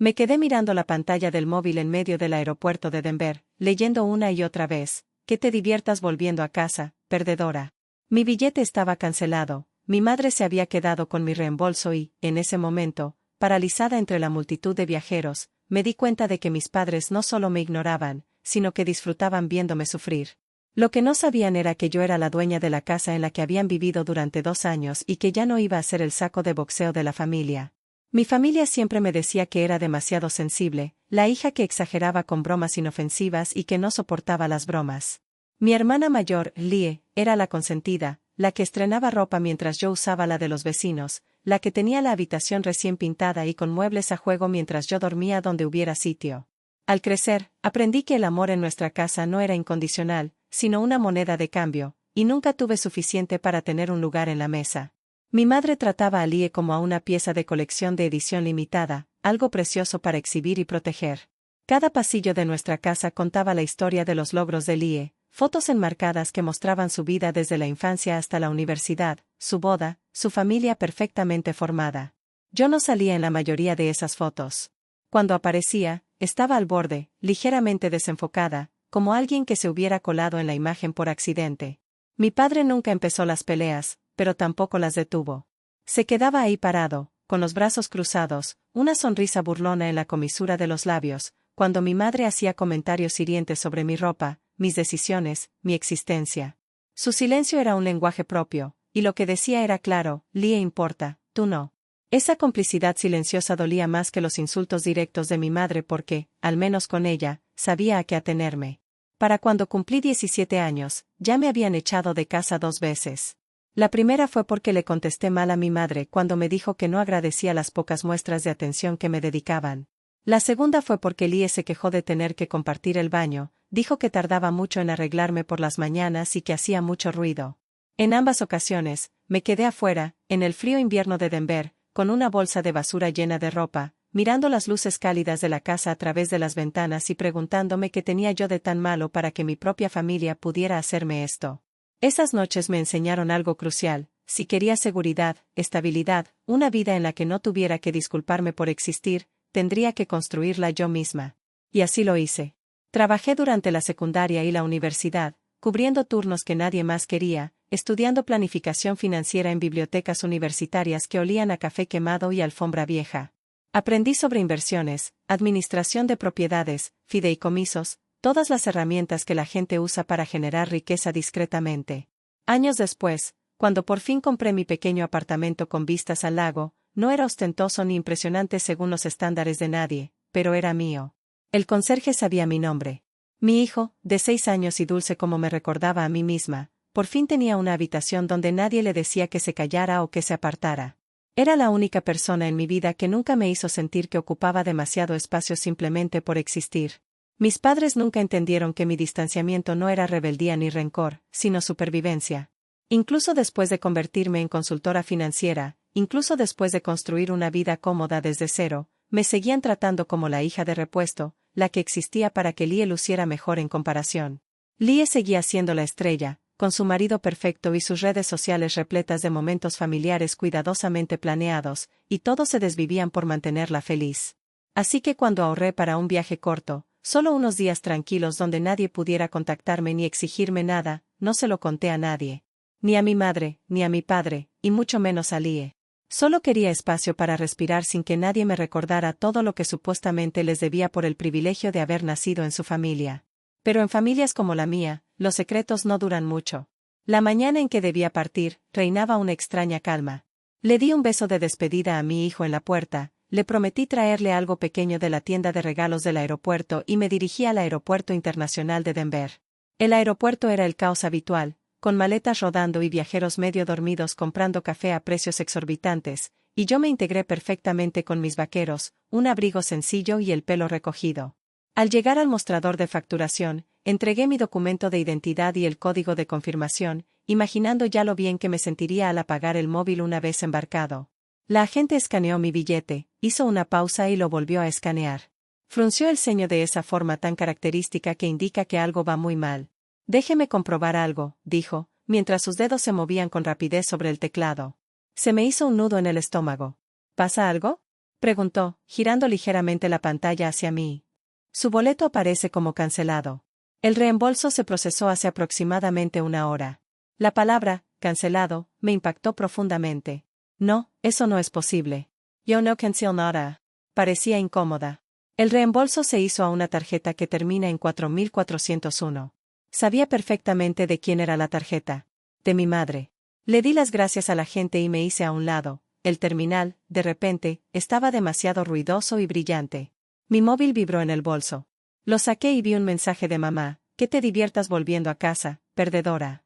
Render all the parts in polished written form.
Me quedé mirando la pantalla del móvil en medio del aeropuerto de Denver, leyendo una y otra vez, que te diviertas volviendo a casa, perdedora. Mi billete estaba cancelado, mi madre se había quedado con mi reembolso y, en ese momento, paralizada entre la multitud de viajeros, me di cuenta de que mis padres no solo me ignoraban, sino que disfrutaban viéndome sufrir. Lo que no sabían era que yo era la dueña de la casa en la que habían vivido durante 2 años y que ya no iba a ser el saco de boxeo de la familia. Mi familia siempre me decía que era demasiado sensible, la hija que exageraba con bromas inofensivas y que no soportaba las bromas. Mi hermana mayor, Lie, era la consentida, la que estrenaba ropa mientras yo usaba la de los vecinos, la que tenía la habitación recién pintada y con muebles a juego mientras yo dormía donde hubiera sitio. Al crecer, aprendí que el amor en nuestra casa no era incondicional, sino una moneda de cambio, y nunca tuve suficiente para tener un lugar en la mesa. Mi madre trataba a Lie como a una pieza de colección de edición limitada, algo precioso para exhibir y proteger. Cada pasillo de nuestra casa contaba la historia de los logros de Lie, fotos enmarcadas que mostraban su vida desde la infancia hasta la universidad, su boda, su familia perfectamente formada. Yo no salía en la mayoría de esas fotos. Cuando aparecía, estaba al borde, ligeramente desenfocada, como alguien que se hubiera colado en la imagen por accidente. Mi padre nunca empezó las peleas, pero tampoco las detuvo. Se quedaba ahí parado, con los brazos cruzados, una sonrisa burlona en la comisura de los labios, cuando mi madre hacía comentarios hirientes sobre mi ropa, mis decisiones, mi existencia. Su silencio era un lenguaje propio, y lo que decía era claro: Lie importa, tú no. Esa complicidad silenciosa dolía más que los insultos directos de mi madre porque, al menos con ella, sabía a qué atenerme. Para cuando cumplí 17 años, ya me habían echado de casa 2 veces. La primera fue porque le contesté mal a mi madre cuando me dijo que no agradecía las pocas muestras de atención que me dedicaban. La segunda fue porque Lie se quejó de tener que compartir el baño, dijo que tardaba mucho en arreglarme por las mañanas y que hacía mucho ruido. En ambas ocasiones, me quedé afuera, en el frío invierno de Denver, con una bolsa de basura llena de ropa, mirando las luces cálidas de la casa a través de las ventanas y preguntándome qué tenía yo de tan malo para que mi propia familia pudiera hacerme esto. Esas noches me enseñaron algo crucial: si quería seguridad, estabilidad, una vida en la que no tuviera que disculparme por existir, tendría que construirla yo misma. Y así lo hice. Trabajé durante la secundaria y la universidad, cubriendo turnos que nadie más quería, estudiando planificación financiera en bibliotecas universitarias que olían a café quemado y alfombra vieja. Aprendí sobre inversiones, administración de propiedades, fideicomisos, todas las herramientas que la gente usa para generar riqueza discretamente. Años después, cuando por fin compré mi pequeño apartamento con vistas al lago, no era ostentoso ni impresionante según los estándares de nadie, pero era mío. El conserje sabía mi nombre. Mi hijo, de 6 años y dulce como me recordaba a mí misma, por fin tenía una habitación donde nadie le decía que se callara o que se apartara. Era la única persona en mi vida que nunca me hizo sentir que ocupaba demasiado espacio simplemente por existir. Mis padres nunca entendieron que mi distanciamiento no era rebeldía ni rencor, sino supervivencia. Incluso después de convertirme en consultora financiera, incluso después de construir una vida cómoda desde cero, me seguían tratando como la hija de repuesto, la que existía para que Lie luciera mejor en comparación. Lie seguía siendo la estrella, con su marido perfecto y sus redes sociales repletas de momentos familiares cuidadosamente planeados, y todos se desvivían por mantenerla feliz. Así que cuando ahorré para un viaje corto, solo unos días tranquilos donde nadie pudiera contactarme ni exigirme nada, no se lo conté a nadie. Ni a mi madre, ni a mi padre, y mucho menos a Lie. Solo quería espacio para respirar sin que nadie me recordara todo lo que supuestamente les debía por el privilegio de haber nacido en su familia. Pero en familias como la mía, los secretos no duran mucho. La mañana en que debía partir, reinaba una extraña calma. Le di un beso de despedida a mi hijo en la puerta, le prometí traerle algo pequeño de la tienda de regalos del aeropuerto y me dirigí al Aeropuerto Internacional de Denver. El aeropuerto era el caos habitual, con maletas rodando y viajeros medio dormidos comprando café a precios exorbitantes, y yo me integré perfectamente con mis vaqueros, un abrigo sencillo y el pelo recogido. Al llegar al mostrador de facturación, entregué mi documento de identidad y el código de confirmación, imaginando ya lo bien que me sentiría al apagar el móvil una vez embarcado. La agente escaneó mi billete, hizo una pausa y lo volvió a escanear. Frunció el ceño de esa forma tan característica que indica que algo va muy mal. Déjeme comprobar algo, dijo, mientras sus dedos se movían con rapidez sobre el teclado. Se me hizo un nudo en el estómago. ¿Pasa algo? Preguntó, girando ligeramente la pantalla hacia mí. Su boleto aparece como cancelado. El reembolso se procesó hace aproximadamente una hora. La palabra, cancelado, me impactó profundamente. No, eso no es posible. Yo no cancel nada. Parecía incómoda. El reembolso se hizo a una tarjeta que termina en 4401. Sabía perfectamente de quién era la tarjeta. De mi madre. Le di las gracias a la gente y me hice a un lado. El terminal, de repente, estaba demasiado ruidoso y brillante. Mi móvil vibró en el bolso. Lo saqué y vi un mensaje de mamá: que te diviertas volviendo a casa, perdedora.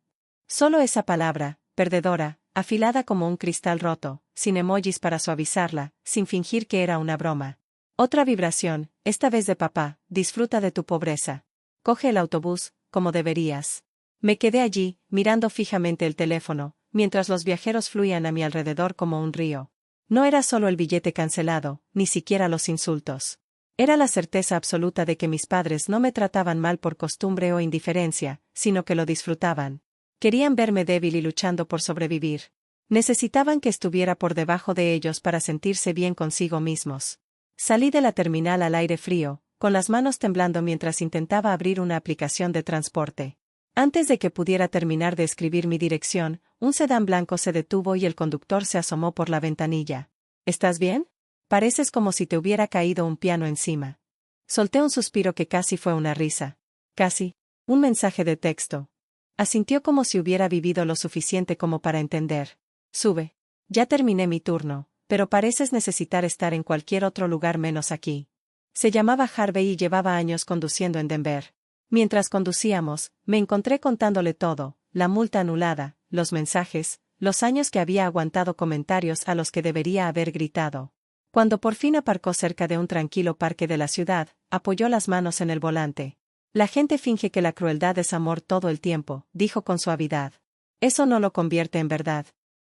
Solo esa palabra, perdedora, afilada como un cristal roto, sin emojis para suavizarla, sin fingir que era una broma. Otra vibración, esta vez de papá: disfruta de tu pobreza. Coge el autobús, como deberías. Me quedé allí, mirando fijamente el teléfono, mientras los viajeros fluían a mi alrededor como un río. No era solo el billete cancelado, ni siquiera los insultos. Era la certeza absoluta de que mis padres no me trataban mal por costumbre o indiferencia, sino que lo disfrutaban. Querían verme débil y luchando por sobrevivir. Necesitaban que estuviera por debajo de ellos para sentirse bien consigo mismos. Salí de la terminal al aire frío, con las manos temblando mientras intentaba abrir una aplicación de transporte. Antes de que pudiera terminar de escribir mi dirección, un sedán blanco se detuvo y el conductor se asomó por la ventanilla. ¿Estás bien? Pareces como si te hubiera caído un piano encima. Solté un suspiro que casi fue una risa. Casi. Un mensaje de texto. Asintió como si hubiera vivido lo suficiente como para entender. Sube. Ya terminé mi turno, pero pareces necesitar estar en cualquier otro lugar menos aquí. Se llamaba Harvey y llevaba años conduciendo en Denver. Mientras conducíamos, me encontré contándole todo: la multa anulada, los mensajes, los años que había aguantado comentarios a los que debería haber gritado. Cuando por fin aparcó cerca de un tranquilo parque de la ciudad, apoyó las manos en el volante. La gente finge que la crueldad es amor todo el tiempo, dijo con suavidad. Eso no lo convierte en verdad.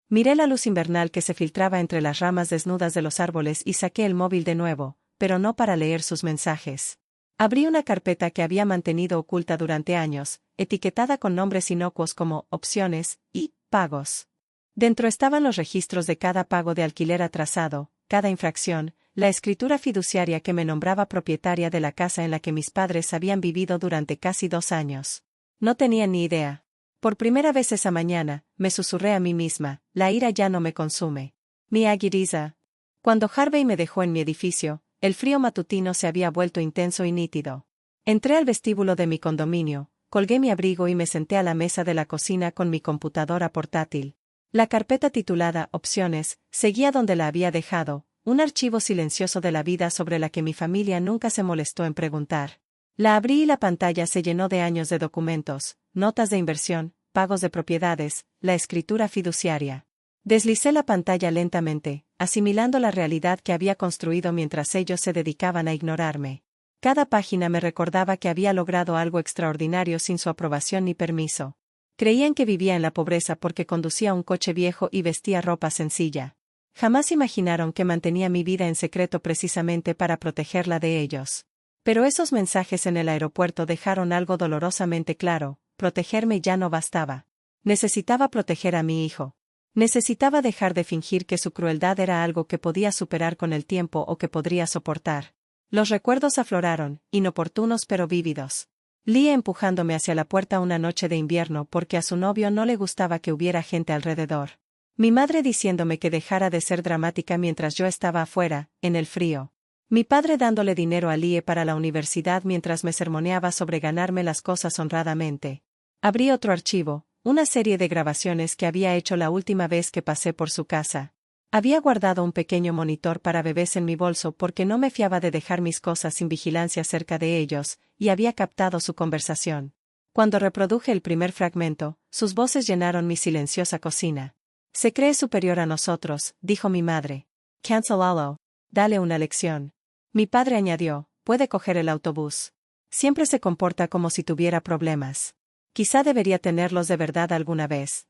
Miré la luz invernal que se filtraba entre las ramas desnudas de los árboles y saqué el móvil de nuevo, pero no para leer sus mensajes. Abrí una carpeta que había mantenido oculta durante años, etiquetada con nombres inocuos como opciones y pagos. Dentro estaban los registros de cada pago de alquiler atrasado, cada infracción, la escritura fiduciaria que me nombraba propietaria de la casa en la que mis padres habían vivido durante casi 2 años. No tenía ni idea. Por primera vez esa mañana, me susurré a mí misma: la ira ya no me consume. Mi agiriza. Cuando Harvey me dejó en mi edificio, el frío matutino se había vuelto intenso y nítido. Entré al vestíbulo de mi condominio, colgué mi abrigo y me senté a la mesa de la cocina con mi computadora portátil. La carpeta titulada Opciones seguía donde la había dejado, un archivo silencioso de la vida sobre la que mi familia nunca se molestó en preguntar. La abrí y la pantalla se llenó de años de documentos, notas de inversión, pagos de propiedades, la escritura fiduciaria. Deslicé la pantalla lentamente, asimilando la realidad que había construido mientras ellos se dedicaban a ignorarme. Cada página me recordaba que había logrado algo extraordinario sin su aprobación ni permiso. Creían que vivía en la pobreza porque conducía un coche viejo y vestía ropa sencilla. Jamás imaginaron que mantenía mi vida en secreto precisamente para protegerla de ellos. Pero esos mensajes en el aeropuerto dejaron algo dolorosamente claro: protegerme ya no bastaba. Necesitaba proteger a mi hijo. Necesitaba dejar de fingir que su crueldad era algo que podía superar con el tiempo o que podría soportar. Los recuerdos afloraron, inoportunos pero vívidos. Lee empujándome hacia la puerta una noche de invierno porque a su novio no le gustaba que hubiera gente alrededor. Mi madre diciéndome que dejara de ser dramática mientras yo estaba afuera, en el frío. Mi padre dándole dinero a Lee para la universidad mientras me sermoneaba sobre ganarme las cosas honradamente. Abrí otro archivo, una serie de grabaciones que había hecho la última vez que pasé por su casa. Había guardado un pequeño monitor para bebés en mi bolso porque no me fiaba de dejar mis cosas sin vigilancia cerca de ellos, y había captado su conversación. Cuando reproduje el primer fragmento, sus voces llenaron mi silenciosa cocina. Se cree superior a nosotros, dijo mi madre. Cancélalo. Dale una lección. Mi padre añadió: puede coger el autobús. Siempre se comporta como si tuviera problemas. Quizá debería tenerlos de verdad alguna vez.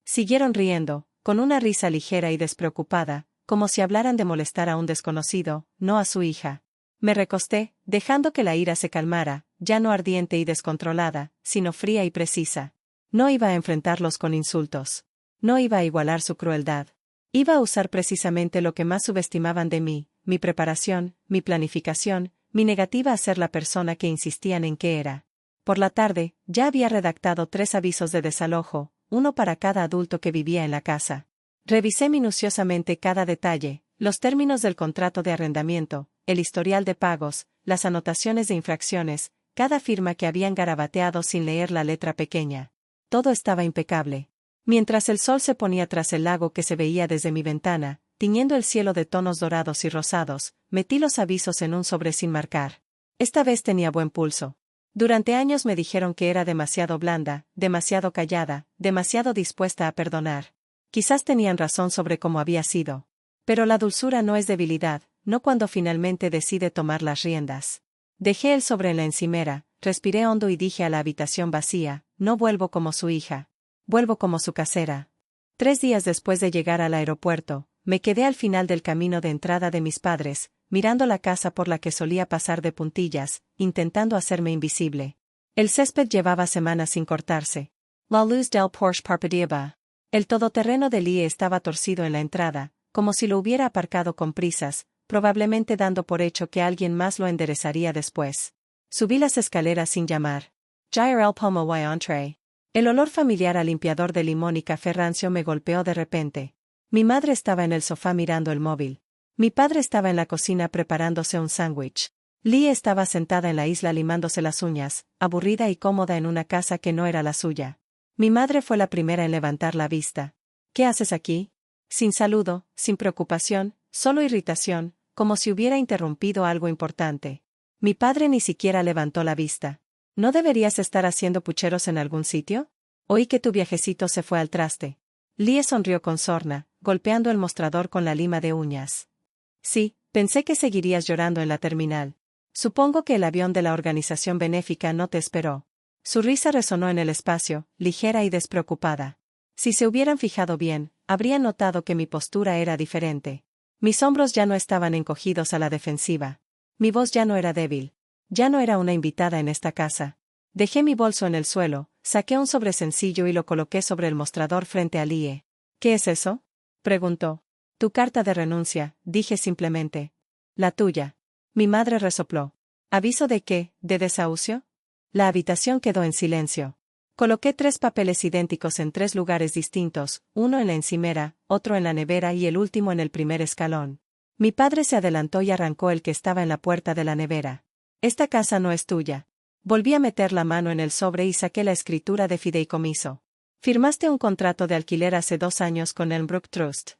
Siguieron riendo, con una risa ligera y despreocupada, como si hablaran de molestar a un desconocido, no a su hija. Me recosté, dejando que la ira se calmara, ya no ardiente y descontrolada, sino fría y precisa. No iba a enfrentarlos con insultos. No iba a igualar su crueldad. Iba a usar precisamente lo que más subestimaban de mí, mi preparación, mi planificación, mi negativa a ser la persona que insistían en que era. Por la tarde, ya había redactado 3 avisos de desalojo, uno para cada adulto que vivía en la casa. Revisé minuciosamente cada detalle, los términos del contrato de arrendamiento, el historial de pagos, las anotaciones de infracciones, cada firma que habían garabateado sin leer la letra pequeña. Todo estaba impecable. Mientras el sol se ponía tras el lago que se veía desde mi ventana, tiñendo el cielo de tonos dorados y rosados, metí los avisos en un sobre sin marcar. Esta vez tenía buen pulso. Durante años me dijeron que era demasiado blanda, demasiado callada, demasiado dispuesta a perdonar. Quizás tenían razón sobre cómo había sido. Pero la dulzura no es debilidad, no cuando finalmente decide tomar las riendas. Dejé el sobre en la encimera, respiré hondo y dije a la habitación vacía, no vuelvo como su hija. Vuelvo como su casera. 3 días después de llegar al aeropuerto, me quedé al final del camino de entrada de mis padres, mirando la casa por la que solía pasar de puntillas, intentando hacerme invisible. El césped llevaba semanas sin cortarse. La luz del Porsche parpadeaba. El todoterreno de Lie estaba torcido en la entrada, como si lo hubiera aparcado con prisas, probablemente dando por hecho que alguien más lo enderezaría después. Subí las escaleras sin llamar. Jair el pomo y entré. El olor familiar a limpiador de limón y café rancio me golpeó de repente. Mi madre estaba en el sofá mirando el móvil. Mi padre estaba en la cocina preparándose un sándwich. Lie estaba sentada en la isla limándose las uñas, aburrida y cómoda en una casa que no era la suya. Mi madre fue la primera en levantar la vista. ¿Qué haces aquí? Sin saludo, sin preocupación, solo irritación, como si hubiera interrumpido algo importante. Mi padre ni siquiera levantó la vista. ¿No deberías estar haciendo pucheros en algún sitio? Oí que tu viajecito se fue al traste. Lie sonrió con sorna, golpeando el mostrador con la lima de uñas. Sí, pensé que seguirías llorando en la terminal. Supongo que el avión de la organización benéfica no te esperó. Su risa resonó en el espacio, ligera y despreocupada. Si se hubieran fijado bien, habrían notado que mi postura era diferente. Mis hombros ya no estaban encogidos a la defensiva. Mi voz ya no era débil. Ya no era una invitada en esta casa. Dejé mi bolso en el suelo, saqué un sobre sencillo y lo coloqué sobre el mostrador frente a Lie. ¿Qué es eso?, preguntó. Tu carta de renuncia, dije simplemente. La tuya. Mi madre resopló. ¿Aviso de qué? ¿De desahucio? La habitación quedó en silencio. Coloqué 3 papeles idénticos en 3 lugares distintos, uno en la encimera, otro en la nevera y el último en el primer escalón. Mi padre se adelantó y arrancó el que estaba en la puerta de la nevera. Esta casa no es tuya. Volví a meter la mano en el sobre y saqué la escritura de fideicomiso. Firmaste un contrato de alquiler hace 2 años con Elmbrook Trust.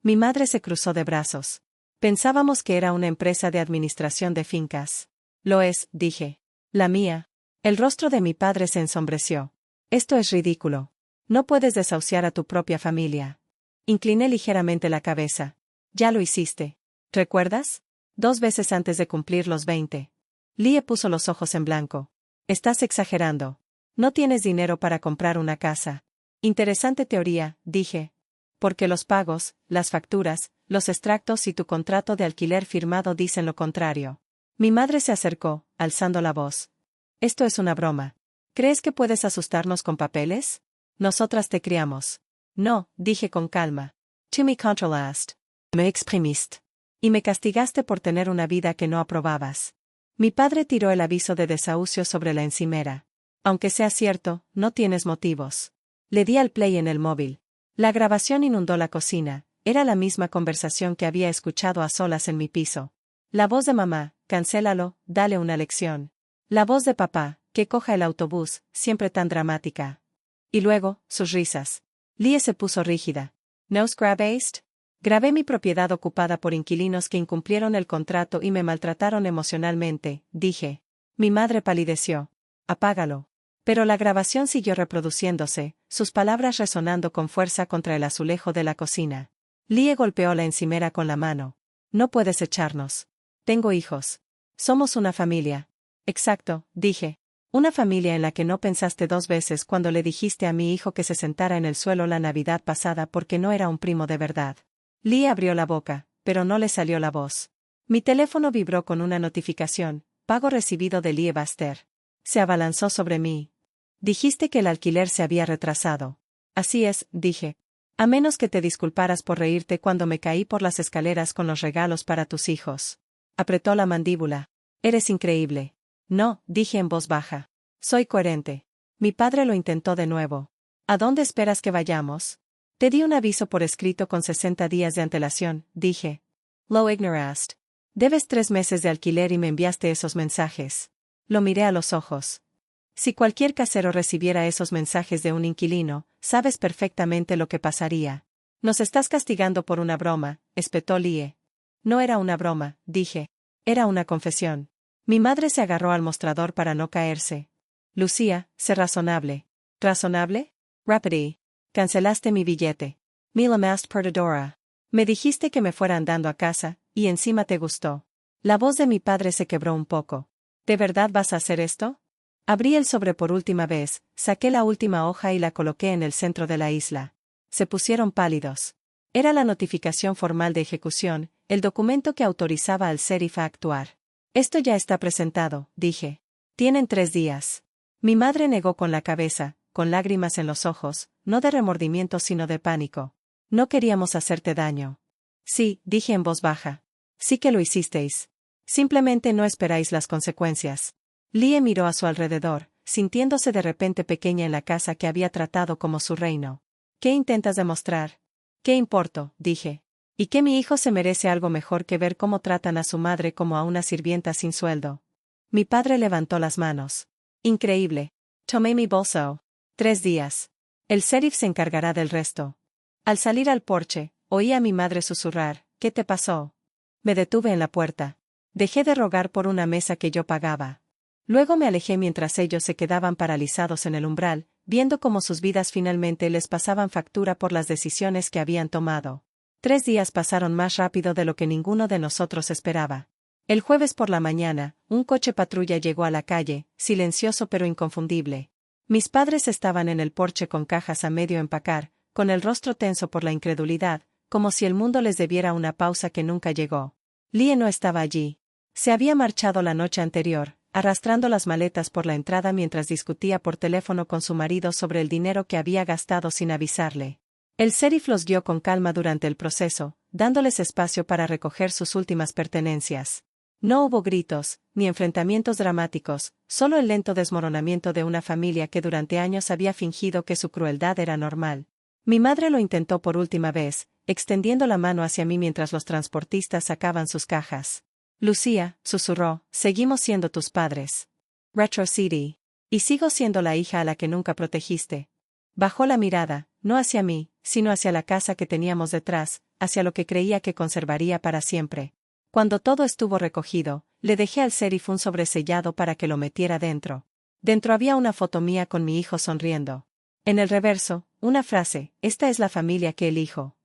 Mi madre se cruzó de brazos. Pensábamos que era una empresa de administración de fincas. Lo es, dije. La mía. El rostro de mi padre se ensombreció. Esto es ridículo. No puedes desahuciar a tu propia familia. Incliné ligeramente la cabeza. Ya lo hiciste. ¿Recuerdas? 2 veces antes de cumplir los 20. Lie puso los ojos en blanco. Estás exagerando. No tienes dinero para comprar una casa. Interesante teoría, dije. Porque los pagos, las facturas, los extractos y tu contrato de alquiler firmado dicen lo contrario. Mi madre se acercó, alzando la voz. Esto es una broma. ¿Crees que puedes asustarnos con papeles? Nosotras te criamos. No, dije con calma. Tú me controlaste. Me exprimiste. Y me castigaste por tener una vida que no aprobabas. Mi padre tiró el aviso de desahucio sobre la encimera. Aunque sea cierto, no tienes motivos. Le di al play en el móvil. La grabación inundó la cocina. Era la misma conversación que había escuchado a solas en mi piso. La voz de mamá, cancélalo, dale una lección. La voz de papá, que coja el autobús, siempre tan dramática. Y luego, sus risas. Lie se puso rígida. ¿Nos grabaste? Grabé mi propiedad ocupada por inquilinos que incumplieron el contrato y me maltrataron emocionalmente, dije. Mi madre palideció. Apágalo. Pero la grabación siguió reproduciéndose, sus palabras resonando con fuerza contra el azulejo de la cocina. Lie golpeó la encimera con la mano. No puedes echarnos. Tengo hijos. Somos una familia. Exacto, dije. Una familia en la que no pensaste 2 veces cuando le dijiste a mi hijo que se sentara en el suelo la Navidad pasada porque no era un primo de verdad. Lie abrió la boca, pero no le salió la voz. Mi teléfono vibró con una notificación, pago recibido de Lie Baster. Se abalanzó sobre mí. Dijiste que el alquiler se había retrasado. Así es, dije. A menos que te disculparas por reírte cuando me caí por las escaleras con los regalos para tus hijos. Apretó la mandíbula. Eres increíble. No, dije en voz baja. Soy coherente. Mi padre lo intentó de nuevo. ¿A dónde esperas que vayamos? Te di un aviso por escrito con 60 días de antelación, dije. Lo ignoraste. Debes 3 meses de alquiler y me enviaste esos mensajes. Lo miré a los ojos. Si cualquier casero recibiera esos mensajes de un inquilino, sabes perfectamente lo que pasaría. Nos estás castigando por una broma, espetó Lie. No era una broma, dije. Era una confesión. Mi madre se agarró al mostrador para no caerse. Lucía, sé razonable. ¿Razonable? Rapidly. Cancelaste mi billete. Me llamaste perdedora. Me dijiste que me fuera andando a casa, y encima te gustó. La voz de mi padre se quebró un poco. ¿De verdad vas a hacer esto? Abrí el sobre por última vez, saqué la última hoja y la coloqué en el centro de la isla. Se pusieron pálidos. Era la notificación formal de ejecución, el documento que autorizaba al sheriff a actuar. Esto ya está presentado, dije. Tienen 3 días. Mi madre negó con la cabeza, con lágrimas en los ojos, no de remordimiento sino de pánico. No queríamos hacerte daño. Sí, dije en voz baja. Sí que lo hicisteis. Simplemente no esperáis las consecuencias. Lie miró a su alrededor, sintiéndose de repente pequeña en la casa que había tratado como su reino. ¿Qué intentas demostrar? ¿Qué importo? Dije. Y que mi hijo se merece algo mejor que ver cómo tratan a su madre como a una sirvienta sin sueldo. Mi padre levantó las manos. Increíble. Tomé mi bolso. 3 días. El sheriff se encargará del resto. Al salir al porche, oí a mi madre susurrar, ¿qué te pasó? Me detuve en la puerta. Dejé de rogar por una mesa que yo pagaba. Luego me alejé mientras ellos se quedaban paralizados en el umbral, viendo cómo sus vidas finalmente les pasaban factura por las decisiones que habían tomado. 3 días pasaron más rápido de lo que ninguno de nosotros esperaba. El jueves por la mañana, un coche patrulla llegó a la calle, silencioso pero inconfundible. Mis padres estaban en el porche con cajas a medio empacar, con el rostro tenso por la incredulidad, como si el mundo les debiera una pausa que nunca llegó. Lie no estaba allí. Se había marchado la noche anterior, arrastrando las maletas por la entrada mientras discutía por teléfono con su marido sobre el dinero que había gastado sin avisarle. El sheriff los guió con calma durante el proceso, dándoles espacio para recoger sus últimas pertenencias. No hubo gritos, ni enfrentamientos dramáticos, solo el lento desmoronamiento de una familia que durante años había fingido que su crueldad era normal. Mi madre lo intentó por última vez, extendiendo la mano hacia mí mientras los transportistas sacaban sus cajas. Lucía, susurró, seguimos siendo tus padres. Retro City. Y sigo siendo la hija a la que nunca protegiste. Bajó la mirada, no hacia mí, sino hacia la casa que teníamos detrás, hacia lo que creía que conservaría para siempre. Cuando todo estuvo recogido, le dejé al sheriff un sobresellado para que lo metiera dentro. Dentro había una foto mía con mi hijo sonriendo. En el reverso, una frase, esta es la familia que elijo.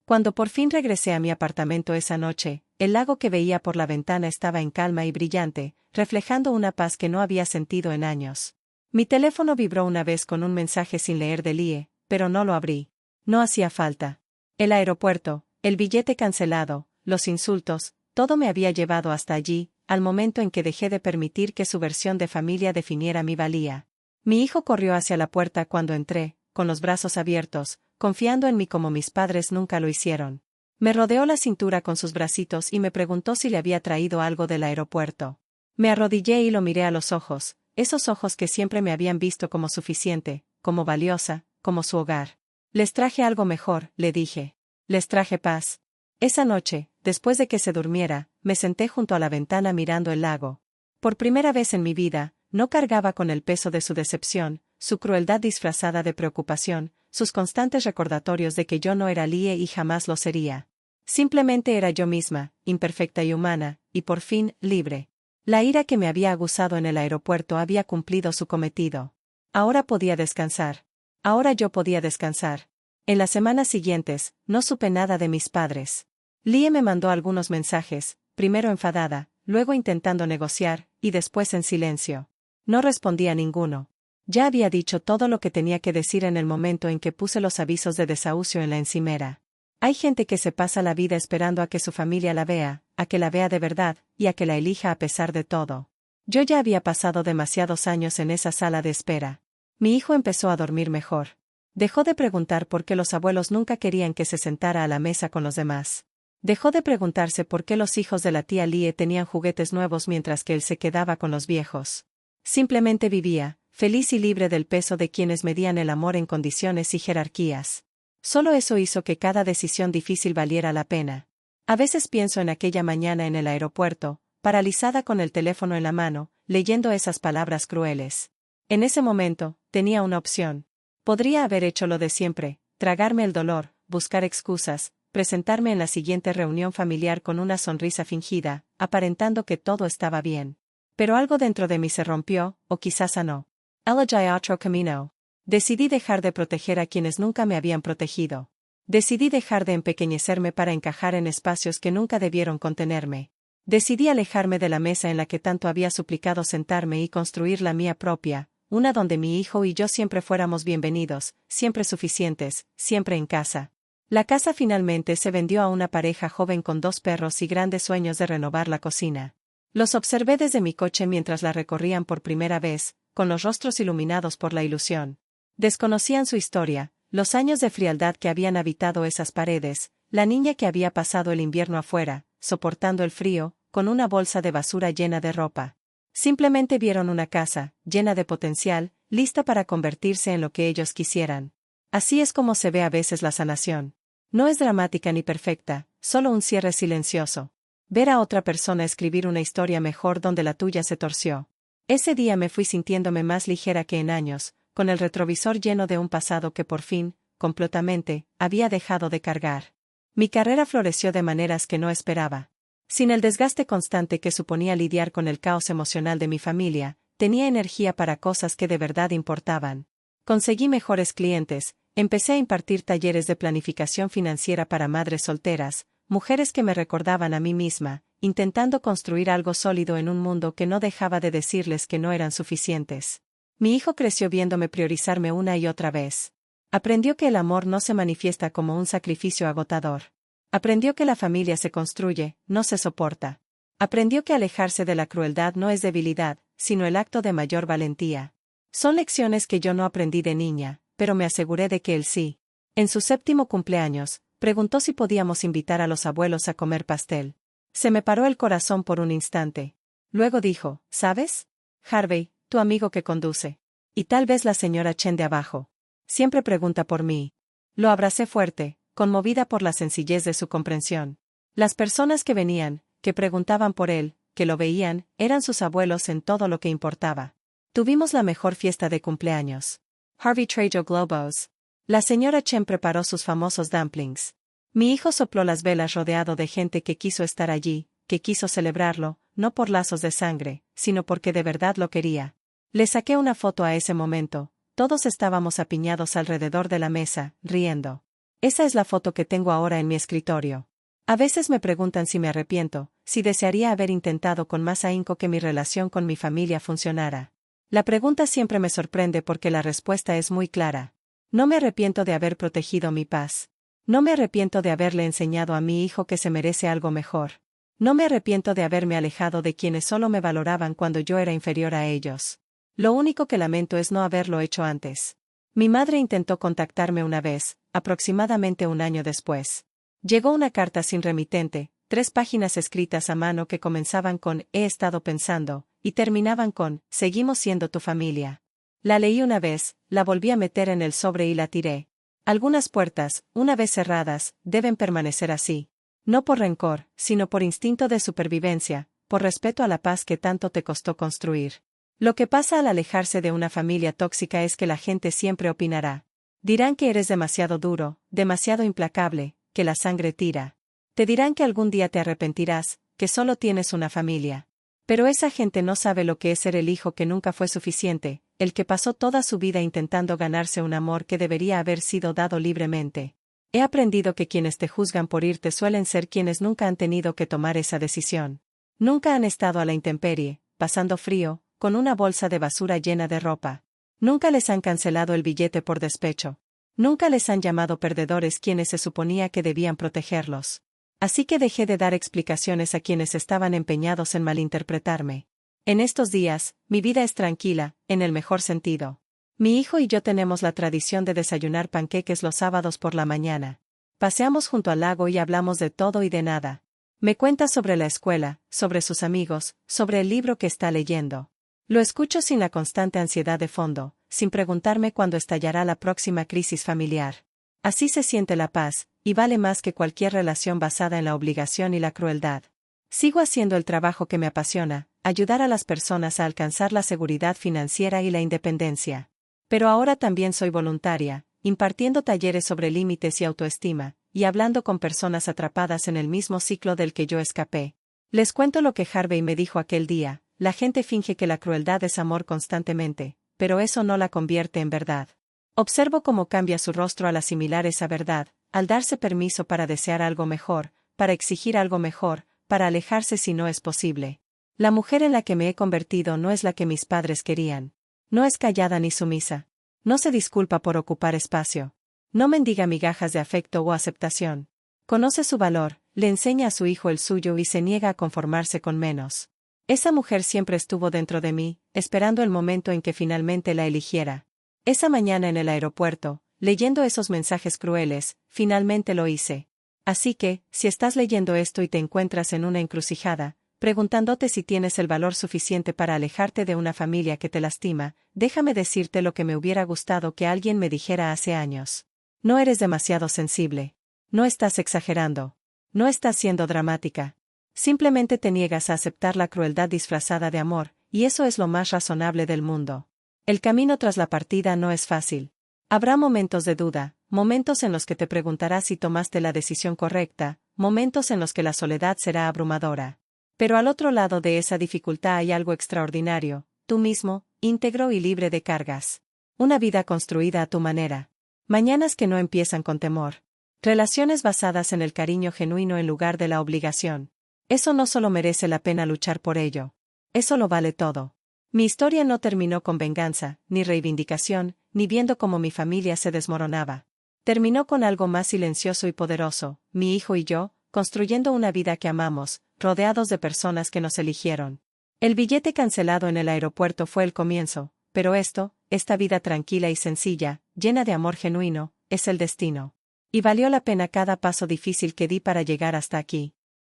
Cuando por fin regresé a mi apartamento esa noche, el lago que veía por la ventana estaba en calma y brillante, reflejando una paz que no había sentido en años. Mi teléfono vibró una vez con un mensaje sin leer de Lie, pero no lo abrí. No hacía falta. El aeropuerto, el billete cancelado, los insultos, todo me había llevado hasta allí, al momento en que dejé de permitir que su versión de familia definiera mi valía. Mi hijo corrió hacia la puerta cuando entré, con los brazos abiertos, confiando en mí como mis padres nunca lo hicieron. Me rodeó la cintura con sus bracitos y me preguntó si le había traído algo del aeropuerto. Me arrodillé y lo miré a los ojos, esos ojos que siempre me habían visto como suficiente, como valiosa, como su hogar. Les traje algo mejor, le dije. Les traje paz. Esa noche, después de que se durmiera, me senté junto a la ventana mirando el lago. Por primera vez en mi vida, no cargaba con el peso de su decepción, su crueldad disfrazada de preocupación, sus constantes recordatorios de que yo no era Lie y jamás lo sería. Simplemente era yo misma, imperfecta y humana, y por fin, libre. La ira que me había aguzado en el aeropuerto había cumplido su cometido. Ahora podía descansar. Ahora yo podía descansar. En las semanas siguientes, no supe nada de mis padres. Lie me mandó algunos mensajes, primero enfadada, luego intentando negociar, y después en silencio. No respondí a ninguno. Ya había dicho todo lo que tenía que decir en el momento en que puse los avisos de desahucio en la encimera. Hay gente que se pasa la vida esperando a que su familia la vea, a que la vea de verdad, y a que la elija a pesar de todo. Yo ya había pasado demasiados años en esa sala de espera. Mi hijo empezó a dormir mejor. Dejó de preguntar por qué los abuelos nunca querían que se sentara a la mesa con los demás. Dejó de preguntarse por qué los hijos de la tía Lie tenían juguetes nuevos mientras que él se quedaba con los viejos. Simplemente vivía, feliz y libre del peso de quienes medían el amor en condiciones y jerarquías. Solo eso hizo que cada decisión difícil valiera la pena. A veces pienso en aquella mañana en el aeropuerto, paralizada con el teléfono en la mano, leyendo esas palabras crueles. En ese momento, tenía una opción. Podría haber hecho lo de siempre, tragarme el dolor, buscar excusas, presentarme en la siguiente reunión familiar con una sonrisa fingida, aparentando que todo estaba bien. Pero algo dentro de mí se rompió, o quizás sanó. Elegí otro camino. Decidí dejar de proteger a quienes nunca me habían protegido. Decidí dejar de empequeñecerme para encajar en espacios que nunca debieron contenerme. Decidí alejarme de la mesa en la que tanto había suplicado sentarme y construir la mía propia, una donde mi hijo y yo siempre fuéramos bienvenidos, siempre suficientes, siempre en casa. La casa finalmente se vendió a una pareja joven con 2 perros y grandes sueños de renovar la cocina. Los observé desde mi coche mientras la recorrían por primera vez, con los rostros iluminados por la ilusión. Desconocían su historia, los años de frialdad que habían habitado esas paredes, la niña que había pasado el invierno afuera, soportando el frío, con una bolsa de basura llena de ropa. Simplemente vieron una casa, llena de potencial, lista para convertirse en lo que ellos quisieran. Así es como se ve a veces la sanación. No es dramática ni perfecta, solo un cierre silencioso. Ver a otra persona escribir una historia mejor donde la tuya se torció. Ese día me fui sintiéndome más ligera que en años, con el retrovisor lleno de un pasado que por fin, completamente, había dejado de cargar. Mi carrera floreció de maneras que no esperaba. Sin el desgaste constante que suponía lidiar con el caos emocional de mi familia, tenía energía para cosas que de verdad importaban. Conseguí mejores clientes, empecé a impartir talleres de planificación financiera para madres solteras, mujeres que me recordaban a mí misma, intentando construir algo sólido en un mundo que no dejaba de decirles que no eran suficientes. Mi hijo creció viéndome priorizarme una y otra vez. Aprendió que el amor no se manifiesta como un sacrificio agotador. Aprendió que la familia se construye, no se soporta. Aprendió que alejarse de la crueldad no es debilidad, sino el acto de mayor valentía. Son lecciones que yo no aprendí de niña, pero me aseguré de que él sí. En su 7º cumpleaños, preguntó si podíamos invitar a los abuelos a comer pastel. Se me paró el corazón por un instante. Luego dijo, ¿sabes? Harvey, tu amigo que conduce. Y tal vez la señora Chen de abajo. Siempre pregunta por mí. Lo abracé fuerte, conmovida por la sencillez de su comprensión. Las personas que venían, que preguntaban por él, que lo veían, eran sus abuelos en todo lo que importaba. Tuvimos la mejor fiesta de cumpleaños. Harvey trajo globos. La señora Chen preparó sus famosos dumplings. Mi hijo sopló las velas rodeado de gente que quiso estar allí, que quiso celebrarlo, no por lazos de sangre, sino porque de verdad lo quería. Le saqué una foto a ese momento. Todos estábamos apiñados alrededor de la mesa, riendo. Esa es la foto que tengo ahora en mi escritorio. A veces me preguntan si me arrepiento, si desearía haber intentado con más ahínco que mi relación con mi familia funcionara. La pregunta siempre me sorprende porque la respuesta es muy clara. No me arrepiento de haber protegido mi paz. No me arrepiento de haberle enseñado a mi hijo que se merece algo mejor. No me arrepiento de haberme alejado de quienes solo me valoraban cuando yo era inferior a ellos. Lo único que lamento es no haberlo hecho antes. Mi madre intentó contactarme una vez, aproximadamente un año después. Llegó una carta sin remitente, 3 páginas escritas a mano que comenzaban con «he estado pensando», y terminaban con «seguimos siendo tu familia». La leí una vez, la volví a meter en el sobre y la tiré. Algunas puertas, una vez cerradas, deben permanecer así. No por rencor, sino por instinto de supervivencia, por respeto a la paz que tanto te costó construir. Lo que pasa al alejarse de una familia tóxica es que la gente siempre opinará. Dirán que eres demasiado duro, demasiado implacable, que la sangre tira. Te dirán que algún día te arrepentirás, que solo tienes una familia. Pero esa gente no sabe lo que es ser el hijo que nunca fue suficiente, el que pasó toda su vida intentando ganarse un amor que debería haber sido dado libremente. He aprendido que quienes te juzgan por irte suelen ser quienes nunca han tenido que tomar esa decisión. Nunca han estado a la intemperie, pasando frío, con una bolsa de basura llena de ropa. Nunca les han cancelado el billete por despecho. Nunca les han llamado perdedores quienes se suponía que debían protegerlos. Así que dejé de dar explicaciones a quienes estaban empeñados en malinterpretarme. En estos días, mi vida es tranquila, en el mejor sentido. Mi hijo y yo tenemos la tradición de desayunar panqueques los sábados por la mañana. Paseamos junto al lago y hablamos de todo y de nada. Me cuenta sobre la escuela, sobre sus amigos, sobre el libro que está leyendo. Lo escucho sin la constante ansiedad de fondo, sin preguntarme cuándo estallará la próxima crisis familiar. Así se siente la paz, y vale más que cualquier relación basada en la obligación y la crueldad. Sigo haciendo el trabajo que me apasiona, ayudar a las personas a alcanzar la seguridad financiera y la independencia. Pero ahora también soy voluntaria, impartiendo talleres sobre límites y autoestima, y hablando con personas atrapadas en el mismo ciclo del que yo escapé. Les cuento lo que Harvey me dijo aquel día: la gente finge que la crueldad es amor constantemente, pero eso no la convierte en verdad. Observo cómo cambia su rostro al asimilar esa verdad, al darse permiso para desear algo mejor, para exigir algo mejor, para alejarse si no es posible. La mujer en la que me he convertido no es la que mis padres querían. No es callada ni sumisa. No se disculpa por ocupar espacio. No mendiga migajas de afecto o aceptación. Conoce su valor, le enseña a su hijo el suyo y se niega a conformarse con menos. Esa mujer siempre estuvo dentro de mí, esperando el momento en que finalmente la eligiera. Esa mañana en el aeropuerto, leyendo esos mensajes crueles, finalmente lo hice. Así que, si estás leyendo esto y te encuentras en una encrucijada, preguntándote si tienes el valor suficiente para alejarte de una familia que te lastima, déjame decirte lo que me hubiera gustado que alguien me dijera hace años. No eres demasiado sensible. No estás exagerando. No estás siendo dramática. Simplemente te niegas a aceptar la crueldad disfrazada de amor, y eso es lo más razonable del mundo. El camino tras la partida no es fácil. Habrá momentos de duda, momentos en los que te preguntarás si tomaste la decisión correcta, momentos en los que la soledad será abrumadora. Pero al otro lado de esa dificultad hay algo extraordinario: tú mismo, íntegro y libre de cargas. Una vida construida a tu manera. Mañanas que no empiezan con temor. Relaciones basadas en el cariño genuino en lugar de la obligación. Eso no solo merece la pena luchar por ello. Eso lo vale todo. Mi historia no terminó con venganza, ni reivindicación, ni viendo cómo mi familia se desmoronaba. Terminó con algo más silencioso y poderoso: mi hijo y yo, construyendo una vida que amamos, rodeados de personas que nos eligieron. El billete cancelado en el aeropuerto fue el comienzo, pero esta vida tranquila y sencilla, llena de amor genuino, es el destino. Y valió la pena cada paso difícil que di para llegar hasta aquí.